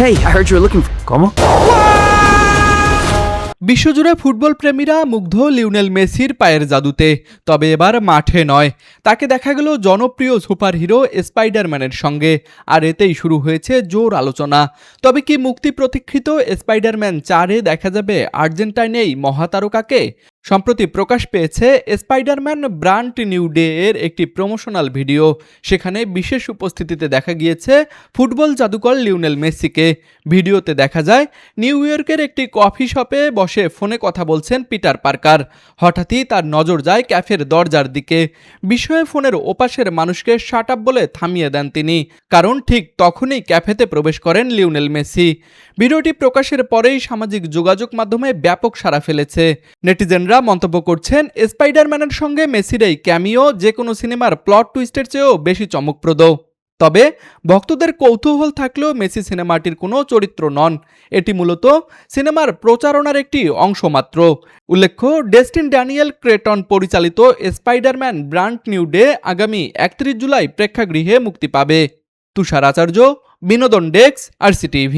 Hey, I heard you were looking for... ¿Cómo? বিশ্বজুড়ে football প্রেমীরা মুগ্ধ Lionel মেসির পায়ের জাদুতে। তবে এবার মাঠে নয়, তাকে দেখা গেল জনপ্রিয় সুপারহিরো স্পাইডারম্যানের সঙ্গে। আর এতেই শুরু হয়েছে জোর আলোচনা। তবে কি মুক্তি প্রতীক্ষিত স্পাইডারম্যান 4-এ দেখা যাবে আর্জেন্টাইনেই মহাতারকাকে? সম্প্রতি প্রকাশ পেয়েছে স্পাইডারম্যান ব্র্যান্ড নিউ ডে এর একটি প্রমোশনাল ভিডিও। সেখানে বিশেষ উপস্থিতিতে দেখা গিয়েছে ফুটবল জাদুকর লিওনেল মেসিকে। ভিডিওতে দেখা যায় নিউ ইয়র্কের একটি কফি শপে বসে ফোনে কথা বলছেন পিটার পার্কার। হঠাৎই তার নজর যায় ক্যাফের দরজার দিকে। বিস্ময়ে ফোনের ওপাশের মানুষকে শাট আপ বলে থামিয়ে দেন তিনি, কারণ ঠিক তখনই ক্যাফেতে প্রবেশ করেন লিওনেল মেসি। ভিডিওটি প্রকাশের পরেই সামাজিক যোগাযোগ মাধ্যমে ব্যাপক সাড়া ফেলেছে। নেটিজেনরা মন্তব্য করছেন, স্পাইডারম্যানের সঙ্গে মেসির এই ক্যামিও যে কোনো সিনেমার প্লট টুইস্টের চেয়েও বেশি চমকপ্রদ। তবে ভক্তদের কৌতূহল থাকলেও মেসি সিনেমাটির কোনো চরিত্র নন, এটি মূলত সিনেমার প্রচারণার একটি অংশ মাত্র। উল্লেখ্য, ডেস্টিন ড্যানিয়েল ক্রেটন পরিচালিত স্পাইডারম্যান ব্র্যান্ড নিউ ডে আগামী 31 জুলাই প্রেক্ষাগৃহে মুক্তি পাবে। তুষার আচার্য, বিনোদন ডেস্ক, RCTV।